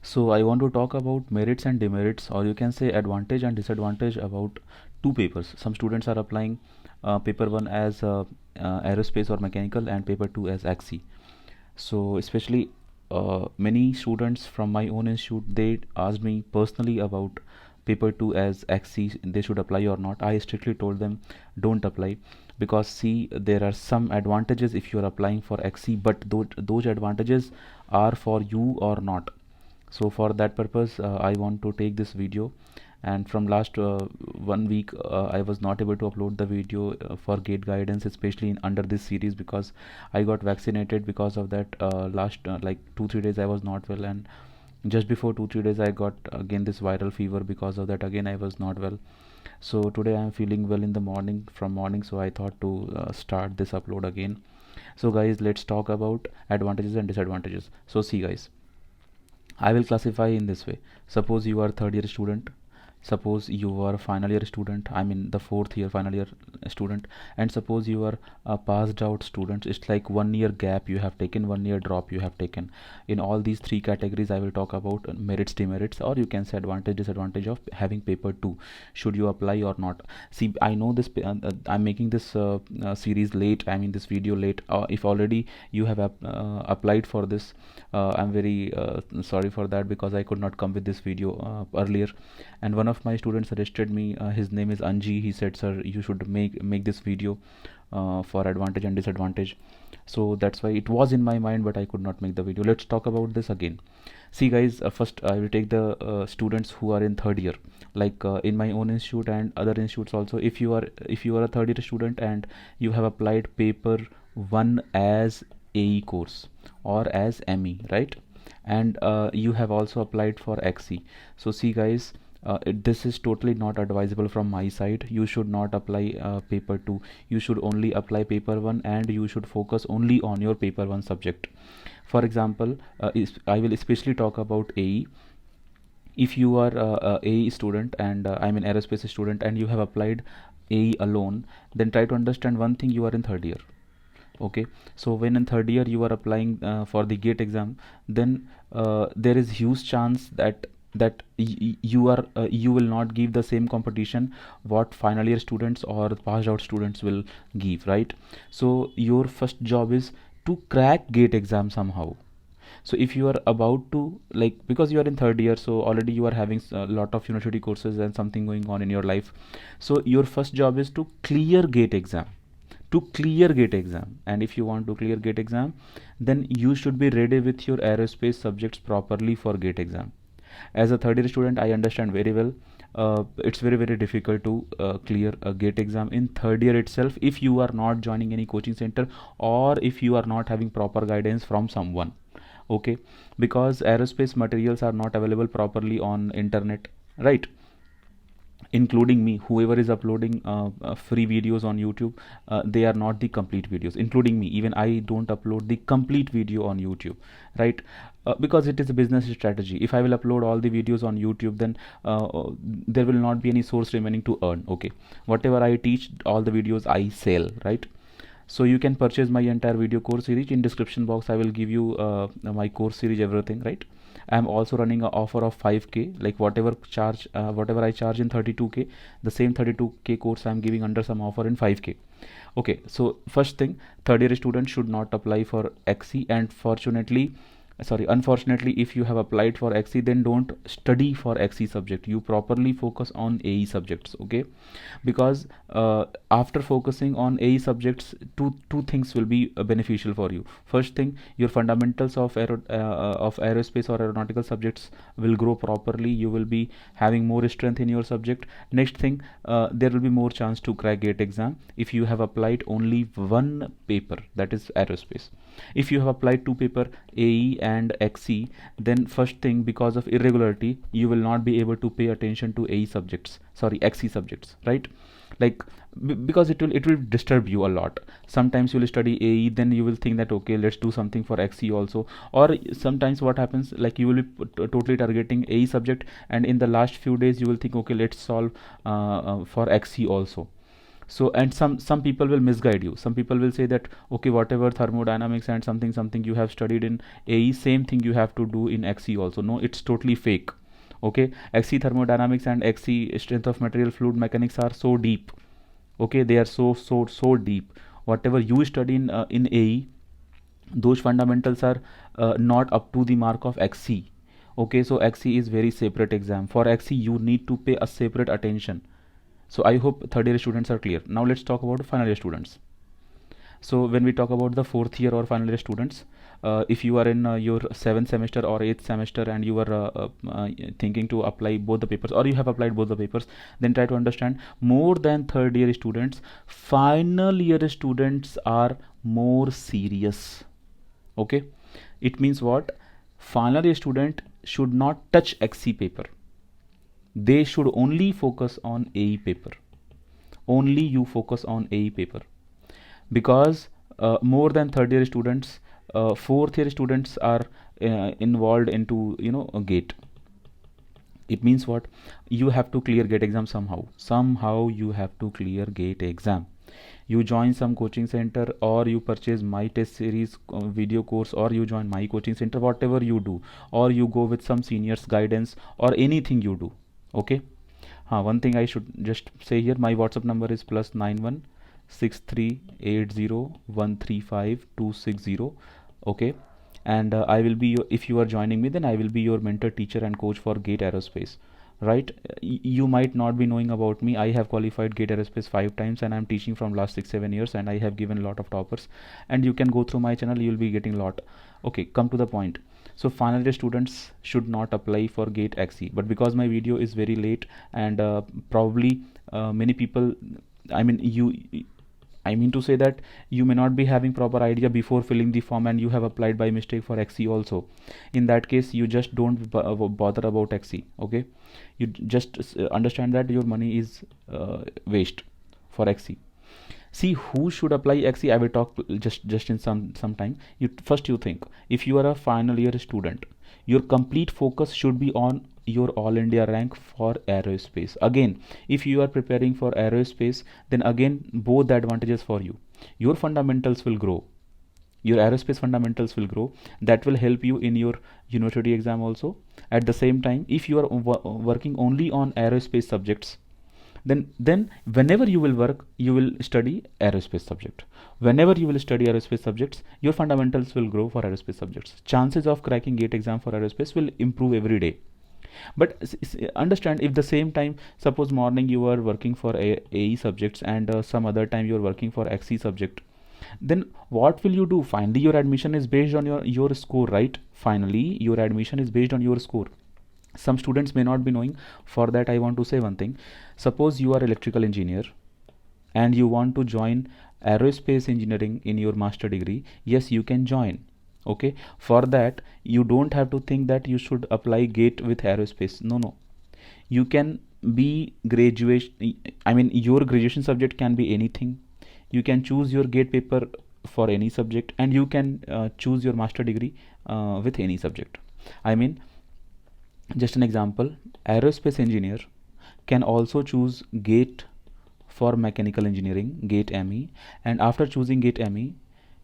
So I want to talk about merits and demerits, or you can say advantage and disadvantage about two papers. Some students are applying paper one as aerospace or mechanical, and paper two as AXI. So especially many students from my own institute, they asked me personally about paper 2 as AXI, they should apply or not. I strictly told them don't apply, because see, there are some advantages if you are applying for AXI, but those advantages are for you or not. So for that purpose, I want to take this video. And from last 1 week, I was not able to upload the video for gate guidance, especially under this series, because I got vaccinated. Because of that, last like 2-3 days I was not well, and just before 2-3 days I got again this viral fever. Because of that, again I was not well. So today I am feeling well in the morning, from morning, so I thought to start this upload again. So guys, let's talk about advantages and disadvantages. So see guys, I will classify in this way. Suppose you are third year student, suppose you are final year student, I mean the fourth year final year student, and suppose you are a passed out student. It's like 1 year gap you have taken, 1 year drop you have taken. In all these three categories I will talk about merits, demerits, or you can say advantage, disadvantage of having paper 2. Should you apply or not? See, I know this I'm making this series late, I mean this video late. If already you have applied for this, I'm very sorry for that, because I could not come with this video earlier. And one of my students suggested me, his name is Anji. He said, sir, you should make this video for advantage and disadvantage. So that's why it was in my mind, but I could not make the video. Let's talk about this again. See guys, first I will take the students who are in third year, like in my own institute and other institutes also. If you are a third year student and you have applied paper 1 as AE course or as ME, right? And you have also applied for XE. So see guys, this is totally not advisable from my side. You should not apply paper 2. You should only apply paper 1, and you should focus only on your paper 1 subject. For example, I will especially talk about AE. If you are a AE student, and I'm an aerospace student, and you have applied AE alone, then try to understand one thing: you are in third year. Okay, so when in third year you are applying for the gate exam, then there is huge chance that you will not give the same competition what final year students or passed out students will give, right? So your first job is to crack gate exam somehow. So if you are about to, like, because you are in third year, so already you are having a lot of university courses and something going on in your life. So your first job is to clear gate exam, and if you want to clear gate exam, then you should be ready with your aerospace subjects properly for gate exam. As a third year student, I understand very well, it's very difficult to clear a gate exam in third year itself, if you are not joining any coaching center, or if you are not having proper guidance from someone. Okay, because aerospace materials are not available properly on internet, right? Including me, whoever is uploading free videos on YouTube, they are not the complete videos. Including me, even I don't upload the complete video on YouTube, right? Because it is a business strategy. If I will upload all the videos on YouTube, then there will not be any source remaining to earn. Okay, whatever I teach, all the videos I sell, right? So you can purchase my entire video course series. In description box I will give you my course series, everything, right? I'm also running an offer of 5k, like whatever I charge in 32k, the same 32k course I'm giving under some offer in 5k. Okay, so first thing, third year students should not apply for XE. And unfortunately, if you have applied for XE, then don't study for XE subject. You properly focus on AE subjects. Okay, because after focusing on AE subjects, two things will be beneficial for you. First thing, your fundamentals of aerospace or aeronautical subjects will grow properly. You will be having more strength in your subject. Next thing, there will be more chance to crack gate exam if you have applied only one paper, that is aerospace. If you have applied two paper, AE and XE, then first thing, because of irregularity, you will not be able to pay attention to XE subjects, right? Like, because it will disturb you a lot. Sometimes you will study AE, then you will think that okay, let's do something for XE also. Or sometimes what happens, like, you will be totally targeting AE subject, and in the last few days you will think okay, let's solve for XE also. So, and some people will misguide you. Some people will say that okay, whatever thermodynamics and something you have studied in AE, same thing you have to do in XE also. No, it's totally fake. Okay, XE thermodynamics and XE strength of material fluid mechanics are so deep. Okay, they are so deep. Whatever you study in AE, those fundamentals are not up to the mark of XE. Okay, so XE is very separate exam. For XE you need to pay a separate attention. So I hope third year students are clear. Now let's talk about final year students. So when we talk about the fourth year or final year students, if you are in your seventh semester or eighth semester and you are thinking to apply both the papers, or you have applied both the papers, then try to understand, more than third year students, final year students are more serious. Okay, it means what? Final year student should not touch XC paper. They should only focus on AE paper. Only you focus on AE paper, because more than third year students, fourth year students are involved into a gate. It means what? You have to clear gate exam somehow you have to clear gate exam. You join some coaching center, or you purchase my test series video course, or you join my coaching center, whatever you do, or you go with some seniors guidance, or anything you do. Okay. One thing I should just say here, my WhatsApp number is +916380135260. Okay, and I will be if you are joining me, then I will be your mentor, teacher and coach for Gate Aerospace. Right, you might not be knowing about me. I have qualified Gate Aerospace 5 times, and I'm teaching from last 6-7 years, and I have given a lot of toppers, and you can go through my channel, you will be getting a lot. Okay, come to the point. So final year students should not apply for Gate XE, but because my video is very late, and probably many people, I mean you I mean to say that you may not be having proper idea before filling the form, and you have applied by mistake for XE also. In that case, you just don't bother about XE. Okay, you just understand that your money is waste for XE. See, who should apply XE? I will talk just in some time. You think, if you are a final year student, your complete focus should be on your all India rank for aerospace. Again, if you are preparing for aerospace, then again both the advantages for you. Your fundamentals will grow. Your aerospace fundamentals will grow. That will help you in your university exam also. At the same time, if you are working only on aerospace subjects, then whenever you will work, you will study aerospace subject. Whenever you will study aerospace subjects, your fundamentals will grow for aerospace subjects. Chances of cracking gate exam for aerospace will improve every day. But understand, if the same time, suppose morning you are working for AE subjects, and some other time you are working for XE subject, then what will you do? Finally your admission is based on your score, right? Finally your admission is based on your score. Some students may not be knowing. For that I want to say one thing. Suppose you are electrical engineer and you want to join aerospace engineering in your master degree. Yes, you can join. Okay, for that you don't have to think that you should apply GATE with aerospace. No, you can be graduation, I mean your graduation subject can be anything. You can choose your GATE paper for any subject, and you can choose your master degree with any subject. I mean, just an example, aerospace engineer can also choose GATE for mechanical engineering, GATE ME, and after choosing GATE ME,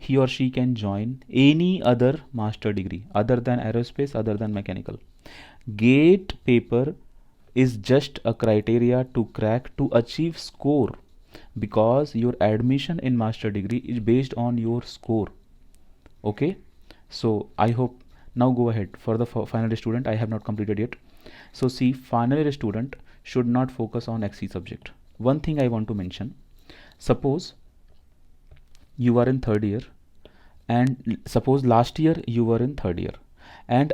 he or she can join any other master degree other than aerospace, other than mechanical. GATE paper is just a criteria to crack, to achieve score, because your admission in master degree is based on your score. Okay, so I hope. Now go ahead for the final year student. I have not completed yet. So see, final year student should not focus on XE subject. One thing I want to mention, suppose you are in third year, and suppose last year you were in third year, and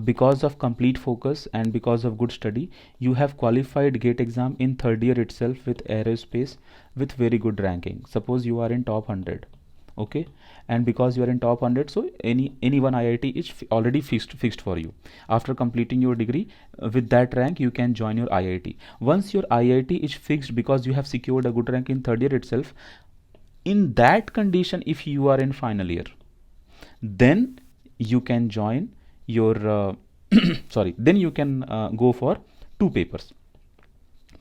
because of complete focus and because of good study, you have qualified GATE exam in third year itself with aerospace with very good ranking. Suppose you are in top 100. Okay, and because you are in top 100, so any one IIT is already fixed for you. After completing your degree with that rank, you can join your IIT. Once your IIT is fixed because you have secured a good rank in third year itself, in that condition, if you are in final year, then you can join your sorry, then you can go for two papers.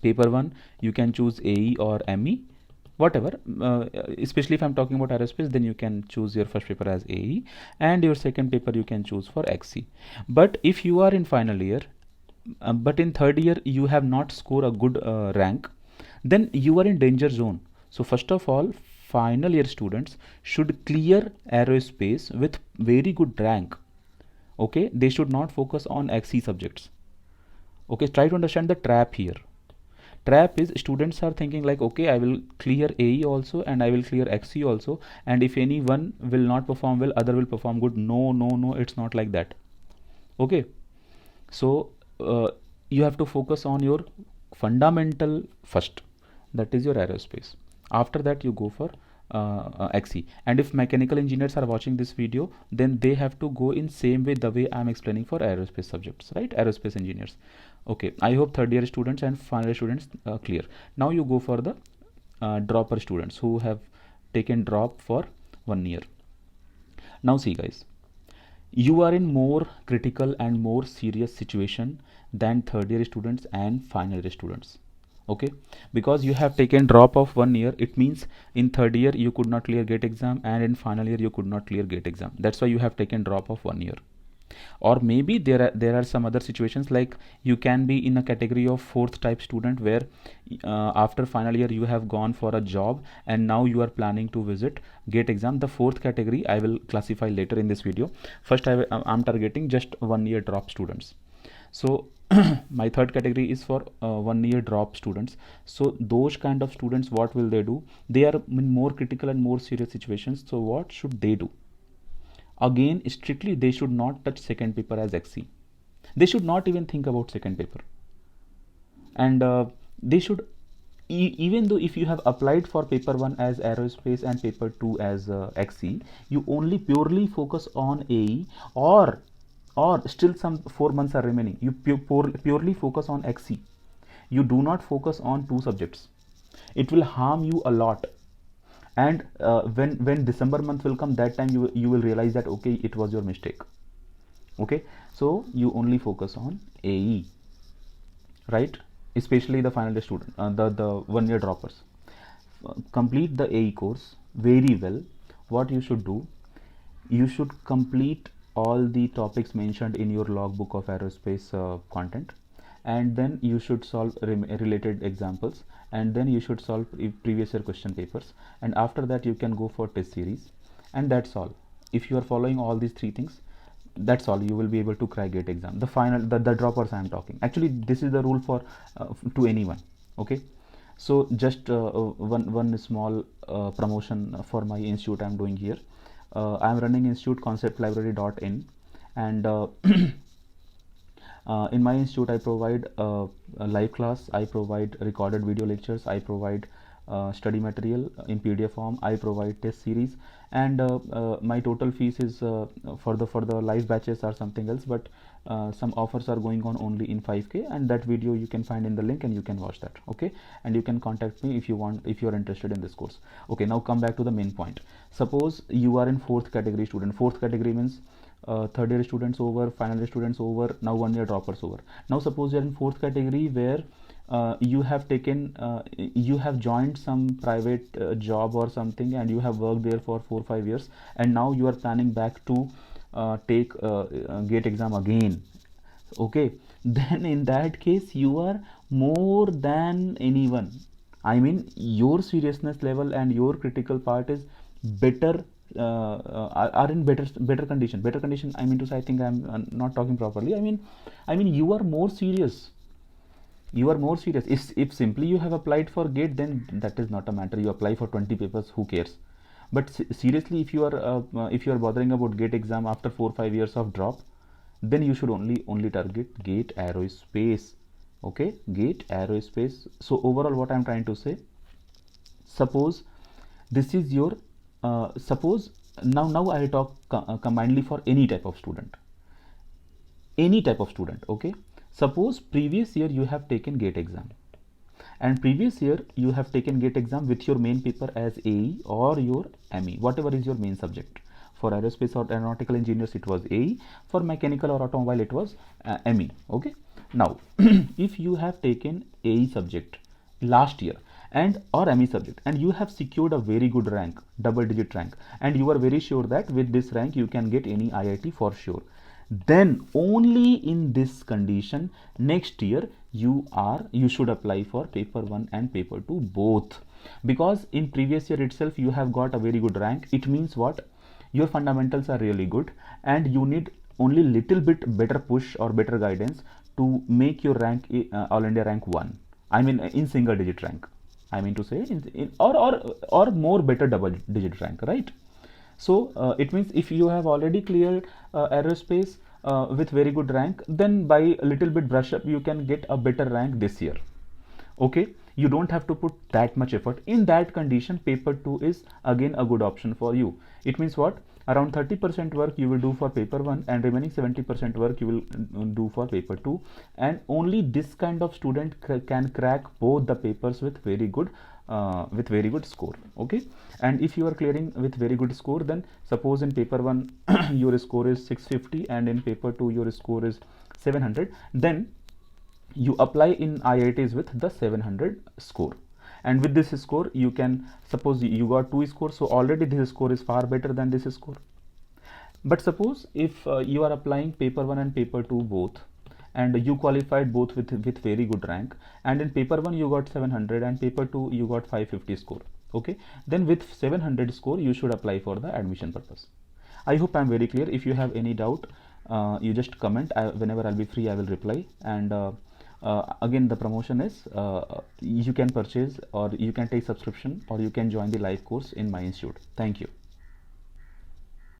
Paper 1 you can choose AE or ME, whatever, especially if I'm talking about aerospace, then you can choose your first paper as AE and your second paper you can choose for XC. But if you are in final year, but in third year you have not scored a good rank, then you are in danger zone. So first of all, final year students should clear aerospace with very good rank. Okay, they should not focus on XC subjects. Okay, try to understand the trap here. Trap is students are thinking like, okay, I will clear AE also and I will clear XC also, and if any one will not perform well, other will perform good. No, no, no, it's not like that. Okay, so you have to focus on your fundamental first, that is your aerospace. After that you go for XE. And if mechanical engineers are watching this video, then they have to go in same way the way I'm explaining for aerospace subjects, right? Aerospace engineers. Okay, I hope third year students and final year students clear. Now you go for the dropper students who have taken drop for 1 year. Now see guys, you are in more critical and more serious situation than third year students and final year students. Okay, because you have taken drop of 1 year, it means in third year you could not clear gate exam and in final year you could not clear gate exam. That's why you have taken drop of 1 year. Or maybe there are some other situations, like you can be in a category of fourth type student where after final year you have gone for a job and now you are planning to visit gate exam. The fourth category I will classify later in this video. First I'm targeting just 1 year drop students. So my third category is for 1 year drop students. So those kind of students, what will they do? They are in more critical and more serious situations. So what should they do? Again, strictly they should not touch second paper as XC. They should not even think about second paper. And they should, even though if you have applied for paper 1 as aerospace and paper 2 as XC, you only purely focus on AE, or still some 4 months are remaining, you purely focus on XC. You do not focus on 2 subjects. It will harm you a lot. And when December month will come, that time you will realize that okay, it was your mistake. Okay, so you only focus on AE, right? Especially the final year student, the 1 year droppers. Complete the AE course very well. What you should do, you should complete all the topics mentioned in your logbook of aerospace content, and then you should solve related examples, and then you should solve previous year question papers, and after that you can go for test series, and that's all. If you are following all these 3 things, that's all, you will be able to crack gate exam. The final, the droppers I am talking, actually this is the rule for to anyone. Okay, so just one small promotion for my institute I'm doing here. I'm running institute conceptlibrary.in, and in my institute I provide a live class, I provide recorded video lectures, I provide study material in PDF form, I provide test series, and my total fees is for the live batches or something else, but some offers are going on only in 5k, and that video you can find in the link and you can watch that. Okay, and you can contact me if you want, if you are interested in this course. Okay, now come back to the main point. Suppose you are in fourth category student. Fourth category means third year students over, final year students over, now 1 year droppers over. Now suppose you are in fourth category where you have taken you have joined some private job or something, and you have worked there for 4-5 years, and now you are planning back to take gate exam again. Okay, then in that case you are more than anyone. I mean, your seriousness level and your critical part is better, are in better condition. I mean to say, I think I'm not talking properly. I mean you are more serious. You are more serious. If simply you have applied for gate, then that is not a matter. You apply for 20 papers, who cares? But seriously, if you are bothering about gate exam after 4-5 years of drop, then you should only target gate aerospace. Okay, gate aerospace. So overall, what I'm trying to say, suppose this is your suppose now I talk combinedly for any type of student. Okay, suppose previous year you have taken gate exam, and previous year you have taken gate exam with your main paper as AE or your ME, whatever is your main subject. For aerospace or aeronautical engineers it was AE, for mechanical or automobile it was ME. Okay, now if you have taken AE subject last year and or any subject, and you have secured a very good rank, double digit rank, and you are very sure that with this rank you can get any IIT for sure, then only in this condition next year you should apply for paper 1 and paper 2 both. Because in previous year itself you have got a very good rank, it means what, your fundamentals are really good, and you need only little bit better push or better guidance to make your rank all India rank 1, I mean in single digit rank, I mean to say or more better double digit rank, right? So it means if you have already cleared aerospace with very good rank, then by a little bit brush up you can get a better rank this year. Okay, you don't have to put that much effort. In that condition, paper 2 is again a good option for you. It means what, around 30% work you will do for paper 1 and remaining 70% work you will do for paper 2, and only this kind of student can crack both the papers with very good score. Okay, and if you are clearing with very good score, then suppose in paper 1 your score is 650 and in paper 2 your score is 700, then you apply in IITs with the 700 score, and with this score you can, suppose you got 2 scores, so already this score is far better than this score. But suppose if you are applying paper 1 and paper 2 both, and you qualified both with very good rank, and in paper 1 you got 700 and paper 2 you got 550 score, okay, then with 700 score you should apply for the admission purpose. I hope I'm very clear. If you have any doubt, you just comment. Whenever I'll be free I will reply. And again, the promotion is you can purchase or you can take subscription or you can join the live course in my institute. Thank you.